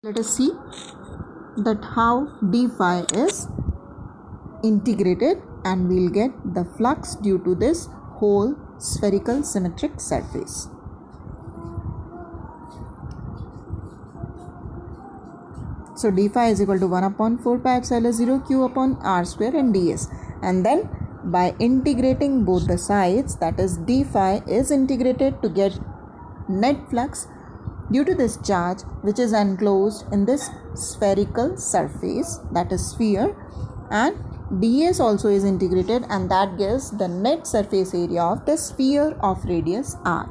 Let us see that how d phi is integrated, and we'll get the flux due to this whole spherical symmetric surface. So d phi is equal to 1 upon 4 pi epsilon 0 q upon r square and ds, and then by integrating both the sides, that is d phi is integrated to get net flux due to this charge which is enclosed in this spherical surface, that is sphere, and ds also is integrated, and that gives the net surface area of the sphere of radius r.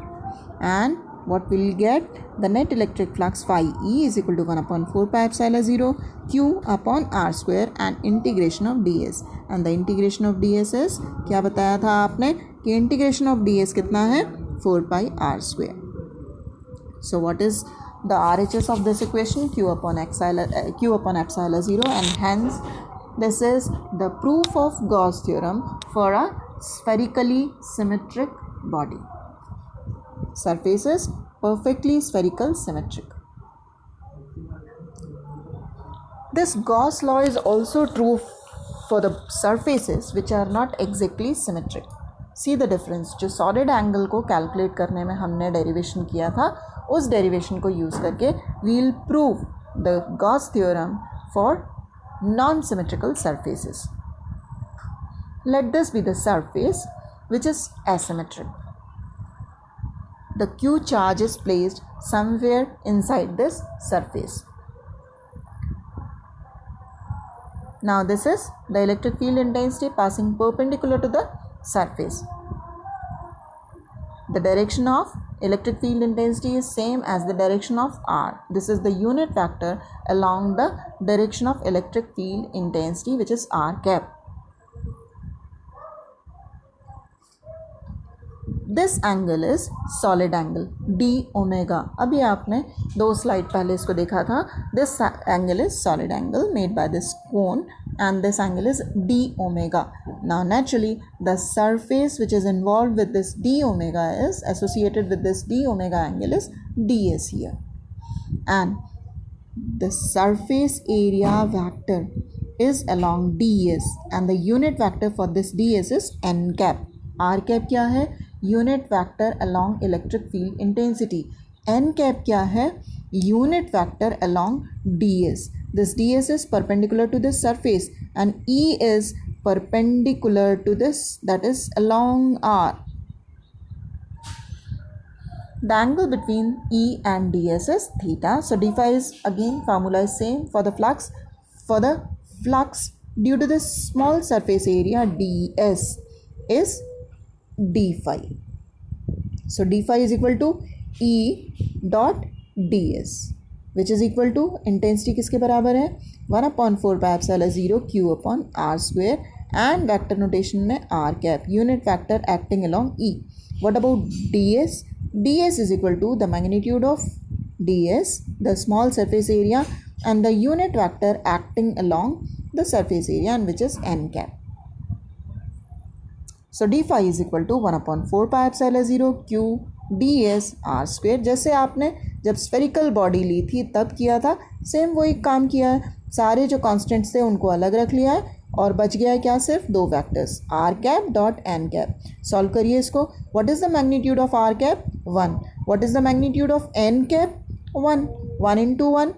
And what will get? The net electric flux phi E is equal to 1 upon 4 pi epsilon 0 q upon r square and integration of ds. And the integration of ds is, क्या बताया था आपने कि integration of ds कितना है? 4 pi r square. So what is the RHS of this equation? Q upon epsilon 0, and hence this is the proof of Gauss theorem for a spherically symmetric body. Surface is perfectly spherical symmetric. This Gauss law is also true for the surfaces which are not exactly symmetric. See the difference. जो solid angle को calculate करने में हमने derivation किया था, उस derivation को use करके we'll prove the Gauss theorem for non-symmetrical surfaces. Let this be the surface which is asymmetric. The Q charge is placed somewhere inside this surface. Now this is the electric field intensity passing perpendicular to the surface. The direction of electric field intensity is same as the direction of r. This is the unit vector along the direction of electric field intensity, which is r cap. This angle is solid angle d omega. अभी आपने 2 slide पहले इसको देखा था. This angle is solid angle made by this cone, and this angle is d omega. Now naturally the surface which is involved with this d omega is associated with this d omega angle is ds here, and the surface area vector is along ds, and the unit vector for this ds is n cap. r cap क्या है? Unit vector along electric field intensity. N cap क्या है? Unit vector along d s. This d s is perpendicular to this surface and E is perpendicular to this, that is along r. The angle between E and ds is theta. So d phi is, again formula is same for the flux. For the flux due to this small surface area, ds is d phi. So d phi is equal to E dot ds, which is equal to intensity किसके बराबर है? 1 upon 4 pi epsilon 0 q upon r square, and vector notation में r cap, unit vector acting along E. What about ds? ds is equal to the magnitude of ds, the small surface area, and the unit vector acting along the surface area, and which is n cap. So d phi is equal to 1 upon 4 pi epsilon 0 q ds r square. जैसे आपने जब spherical body ली थी तब किया था, same वही काम किया है. सारे जो कॉन्स्टेंट्स थे उनको अलग रख लिया है, और बच गया है क्या? सिर्फ 2 vectors, r cap dot n cap. Solve करिए इसको. What is the magnitude of r cap? 1. What is the magnitude of n cap? 1. 1 into 1,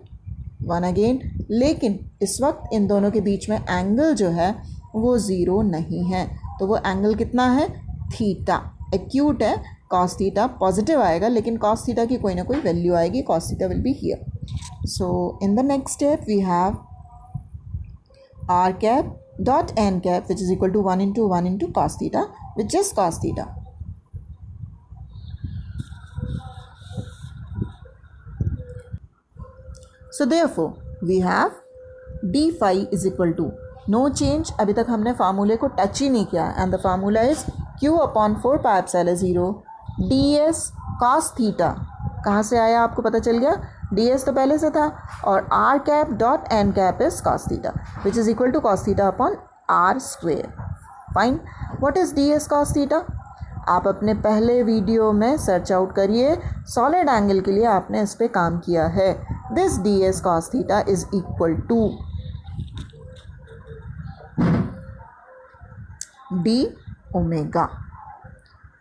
1 again. लेकिन इस वक्त इन दोनों के बीच में एंगल जो है वो 0 नहीं है, तो वो एंगल कितना है? थीटा. एक्यूट है. कॉस थीटा पॉजिटिव आएगा, लेकिन कॉस थीटा की कोई ना कोई वैल्यू आएगी. Cos theta will be here. So in the next step we have r cap dot n cap which is equal to 1 into cos theta, which is cos theta. So therefore we have d phi is equal to no change. अभी तक हमने फार्मूले को touch ही नहीं किया, and the formula is q upon 4 pi epsilon 0 ds cos theta. कहाँ से आया आपको पता चल गया? ds तो पहले से था, और r cap dot n cap is cos theta, which is equal to cos theta upon r square. Fine. What is ds cos theta? आप अपने पहले वीडियो में सर्च आउट करिए, सॉलिड एंगल के लिए आपने इस पे काम किया है. This ds cos theta is equal to d omega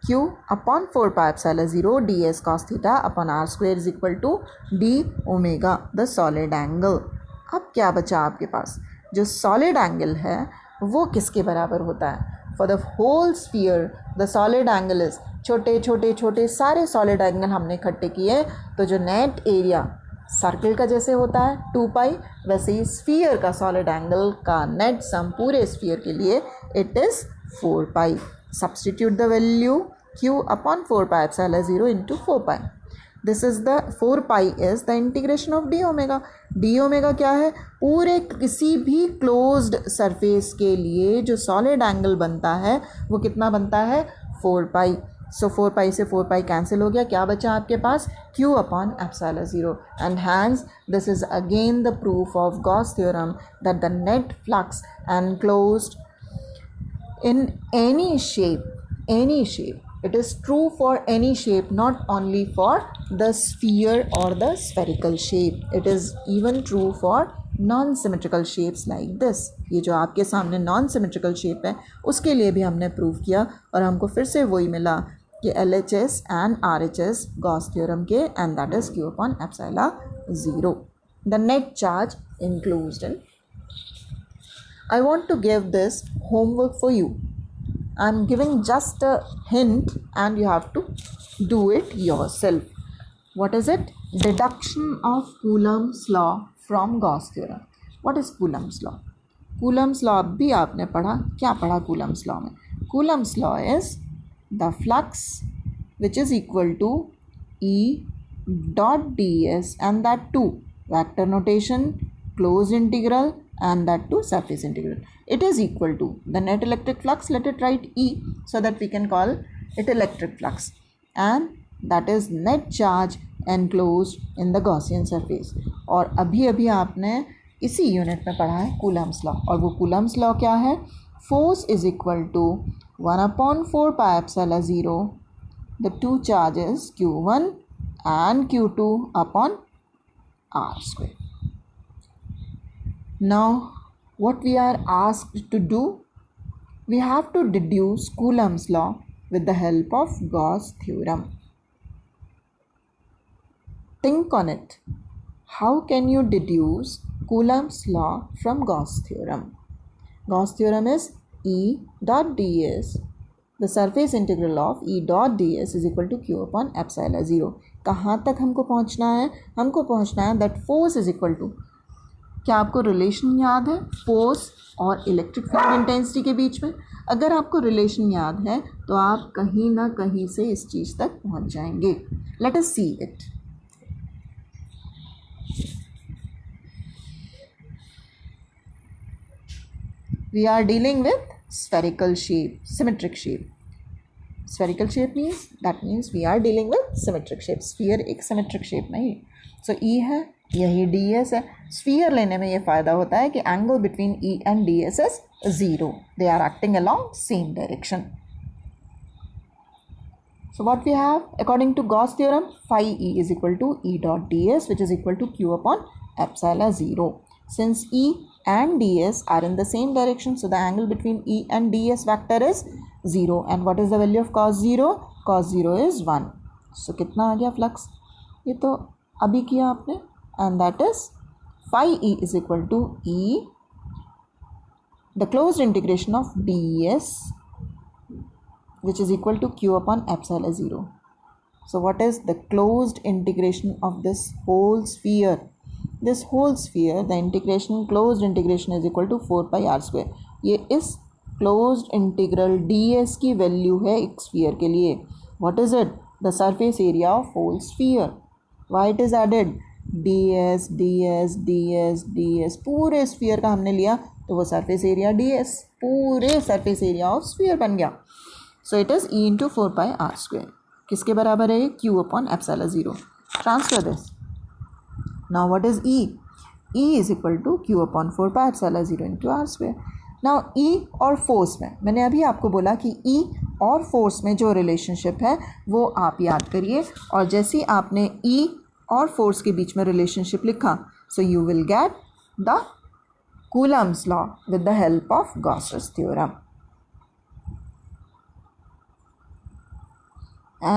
q upon 4 pi epsilon 0 ds cos theta upon r square is equal to d omega the solid angle. अब क्या बचा आपके पास? जो सॉलिड एंगल है वो किसके बराबर होता है? For the whole sphere the solid angle is, छोटे छोटे छोटे सारे सॉलिड एंगल हमने इकट्ठे किए, तो जो नेट एरिया सर्कल का जैसे होता है 2 पाई, वैसे ही स्फीयर का सॉलिड एंगल का नेट सम पूरे स्फीयर के लिए it is 4 pi. Substitute the value q upon 4 pi epsilon 0 into 4 pi. This is the 4 pi is the integration of D omega. D omega क्या है? पूरे किसी भी क्लोज्ड सरफेस के लिए जो सॉलिड एंगल बनता है वो कितना बनता है? 4 पाई. सो 4 पाई से 4 पाई कैंसिल हो गया. क्या बचा आपके पास? q upon epsilon 0. And hence this is again the proof of Gauss theorem that the net flux enclosed in any shape, it is true for any shape, not only for the sphere or the spherical shape, it is even true for non symmetrical shapes like this. ये जो आपके सामने non symmetrical shape है उसके लिए भी हमने prove किया और हमको फिर से वही मिला कि LHS and RHS Gauss theorem के, and that is q upon epsilon 0. The net charge included in. I want to give this homework for you. I'm giving just a hint and you have to do it yourself. What is it? Deduction of Coulomb's law from Gauss theorem. What is Coulomb's law? Coulomb's law भी आपने पढ़ा. क्या पढ़ा Coulomb's law में? Coulomb's law is the flux which is equal to E dot ds, and that too vector notation, closed integral, and that to surface integral. It is equal to the net electric flux. Let it write E so that we can call it electric flux, and that is net charge enclosed in the Gaussian surface. और अभी अभी आपने इसी unit में पढ़ा है Coulomb's law, और वो Coulomb's law क्या है? Force is equal to 1 upon 4 pi epsilon 0 the two charges Q1 and Q2 upon R square. Now what we are asked to do, we have to deduce Coulomb's law with the help of Gauss theorem. Think on it. How can you deduce Coulomb's law from Gauss theorem? Gauss theorem is E dot ds, the surface integral of E dot ds is equal to q upon epsilon 0. कहाँ तक हमको पहुँचना है? हमको पहुँचना है that force is equal to, क्या आपको रिलेशन याद है फोर्स और इलेक्ट्रिक फील्ड इंटेंसिटी के बीच में? अगर आपको रिलेशन याद है तो आप कहीं ना कहीं से इस चीज़ तक पहुंच जाएंगे. Let us see it. We are dealing with spherical shape, symmetric shape. Spherical shape means we are dealing with symmetric shape. Sphere एक सिमेट्रिक शेप नहीं. सो ई है, यही ds है. स्फीयर लेने में ये फ़ायदा होता है कि angle between E and ds is 0. They are acting along same direction. So what we have according to Gauss theorem, phi E is equal to E dot ds which is equal to q upon epsilon 0. Since E and ds are in the same direction, so the angle between E and ds vector is 0. And what is the value of cos 0? Cos 0 is 1. So कितना आ गया flux? ये तो अभी किया आपने, and that is phi E is equal to E, the closed integration of ds which is equal to q upon epsilon 0. So what is the closed integration of this whole sphere? This whole sphere, the integration, closed integration is equal to 4 pi r square. ये इस closed integral ds की value है एक sphere के लिए. What is it? The surface area of whole sphere. Why it is added? ds ds ds ds, पूरे sphere का हमने लिया तो वो सरफेस एरिया ds, पूरे सरफेस एरिया ऑफ स्फीयर बन गया. So it is e into 4 pi r square. किसके बराबर है ये? q upon epsilon 0. Transfer this. Now what is e? e is equal to q upon 4 pi epsilon 0 into r square. Now e और force में मैंने अभी आपको बोला कि e और फोर्स में जो रिलेशनशिप है वो आप याद करिए, और जैसे ही आपने E और फोर्स के बीच में रिलेशनशिप लिखा, so you will get the Coulomb's law with the help of Gauss's theorem.